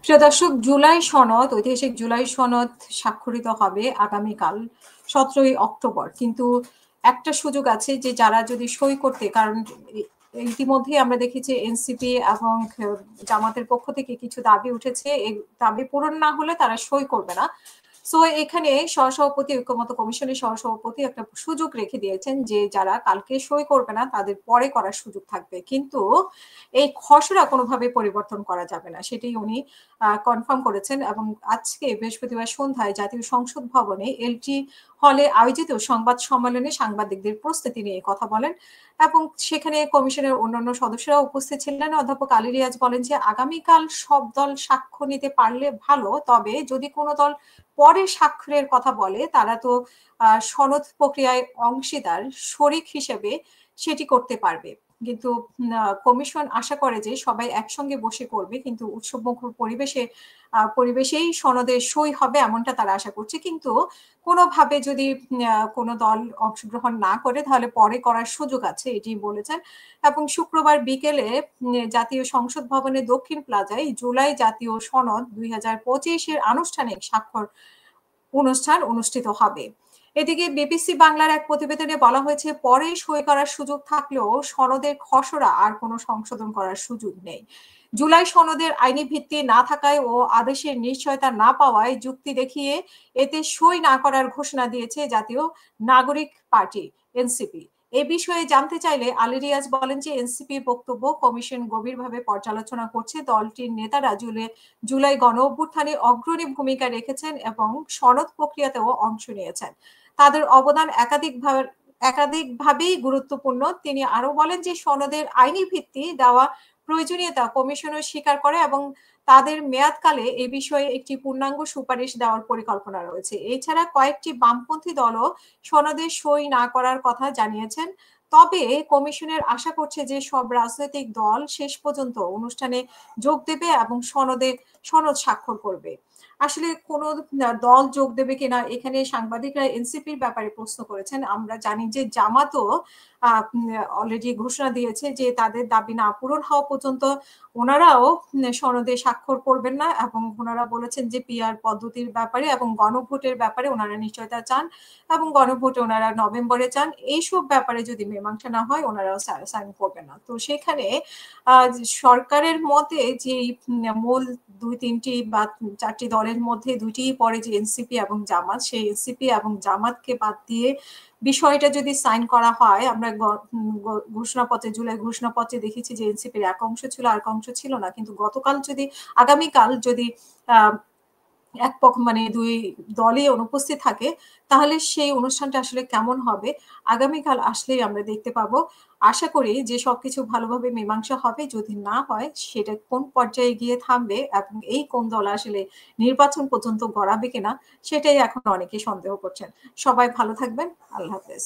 প্রিয় দর্শক, জুলাই সনদ, ঐতিহাসিক জুলাই সনদ স্বাক্ষরিত হবে আগামীকাল 17ই অক্টোবর। কিন্তু একটা সুযোগ আছে যে যারা যদি সই করতে, কারণ ইতিমধ্যেই আমরা দেখেছি এনসিপি এবং জামাতের পক্ষ থেকে কিছু দাবি উঠেছে, এই দাবি পূরণ না হলে তারা সই করবে না। সো এখানে সহসভাপতি, ঐক্যমত কমিশনের সহসভাপতি একটা সুযোগ রেখে দিয়েছেন যে যারা কালকে সই করবে না তাদের পরে করার সুযোগ থাকবে, কিন্তু এই খসড়া কোনোভাবে পরিবর্তন করা যাবে না, সেটাই উনি কনফার্ম করেছেন। এবং আজকে বৃহস্পতিবার সন্ধ্যায় জাতীয় সংসদ ভবনে এলটি হলে আয়োজিত সংবাদ সম্মেলনে সাংবাদিকদের প্রস্তুতি নিয়ে কথা বলেন এবং সেখানে কমিশনের অন্যান্য সদস্যরা উপস্থিত ছিলেন। অধ্যাপক আলী রিয়াজ বলেন যে আগামীকাল সব দল সাক্ষ্য নিতে পারলে ভালো, তবে যদি কোনো দল পরে স্বাক্ষরের কথা বলে তারা তো সনদ প্রক্রিয়ায় অংশীদার, শরিক হিসেবে সেটি করতে পারবে। কিন্তু কমিশন আশা করে যে সবাই একসঙ্গে বসে করবে, কিন্তু উৎসবমুখর পরিবেশেই সনদে সই হবে এমনটা তারা আশা করছে। কিন্তু কোনোভাবে যদি কোনো দল অংশগ্রহণ না করে তাহলে পরে করার সুযোগ আছে, এটি বলেছেন। এবং শুক্রবার বিকেলে জাতীয় সংসদ ভবনের দক্ষিণ প্লাজায় জুলাই জাতীয় সনদ 2025-এর আনুষ্ঠানিক স্বাক্ষর অনুষ্ঠান অনুষ্ঠিত হবে। এদিকে বিবিসি বাংলার এক প্রতিবেদনে বলা হয়েছে, পরে সই করার সুযোগ থাকলেও সনদের খসড়া আর কোনো সংশোধন করার সুযোগ নেই। জুলাই সনদের আইনি ভিত্তি না থাকায় ও আদেশের নিশ্চয়তা না পাওয়ায় যুক্তি দেখিয়ে এতে সই না করার ঘোষণা দিয়েছে জাতীয় নাগরিক পার্টি এনসিপি। এ বিষয়ে জানতে চাইলে আলী রিয়াজ বলেন যে এনসিপির বক্তব্য কমিশন গভীরভাবে পর্যালোচনা করছে। দলটির নেতারা জুলাই গণ অভ্যুত্থানে অগ্রণী ভূমিকা রেখেছেন এবং সনদ প্রক্রিয়াতেও অংশ নিয়েছেন। তাদের অবদান একাধিকভাবেই গুরুত্বপূর্ণ। তিনি আরো বলেন যে সনদের আইনি ভিত্তি দেওয়া প্রয়োজনীয়তা কমিশনও স্বীকার করে এবং তাদের মেয়াদকালে এ বিষয়ে একটি পূর্ণাঙ্গ সুপারিশ দেওয়ার পরিকল্পনা রয়েছে। এছাড়া কয়েকটি বামপন্থী দলও সনদে সই না করার কথা জানিয়েছেন। তবে কমিশনের আশা করছে যে সব রাজনৈতিক দল শেষ পর্যন্ত অনুষ্ঠানে যোগ দেবে এবং সনদ স্বাক্ষর করবে। আসলে কোন দল যোগ দেবে কিনা এখানে সাংবাদিকরা এনসিপির ব্যাপারে প্রশ্ন করেছেন। আমরা জানি যে জামাতও অলরেডি ঘোষণা দিয়েছে যে তাদের দাবি না পূরণ হওয়া পর্যন্ত ওনারাও সনদে স্বাক্ষর করবেন না এবং ওনারা বলেছেন যে পিআর পদ্ধতির ব্যাপারে এবং গণভোটের ব্যাপারে ওনারা নিশ্চয়তা চান এবং গণভোটে ওনারা নভেম্বরে চান। এইসব ব্যাপারে যদি মীমাংসা না হয় ওনারাও সাইন করবেন না। তো সেখানে সরকারের মতে যে মূল 2-3টি বা 4টি দলের মধ্যে 2টি পরে যে এনসিপি এবং জামাত, সেই এনসিপি এবং জামাতকে বাদ দিয়ে বিষয়টা যদি সাইন করা হয়, আমরা ঘোষণাপত্রে, জুলাই ঘোষণাপত্রে দেখেছি যে এনসিপির এক অংশ ছিল আর এক অংশ ছিল না। কিন্তু আগামীকাল যদি এক পক্ষ মানে দুই দলই অনুপস্থিত থাকে তাহলে সেই অনুষ্ঠানটা আসলে কেমন হবে আগামীকাল আসলেই আমরা দেখতে পাবো। আশা করি যে সবকিছু ভালোভাবে মীমাংসা হবে। যদি না হয় সেটা কোন পর্যায়ে গিয়ে থামবে এবং এই কোন দল আসলে নির্বাচন পর্যন্ত গড়াবে কিনা সেটাই এখন অনেকে সন্দেহ করছেন। সবাই ভালো থাকবেন। আল্লাহ হাফেজ।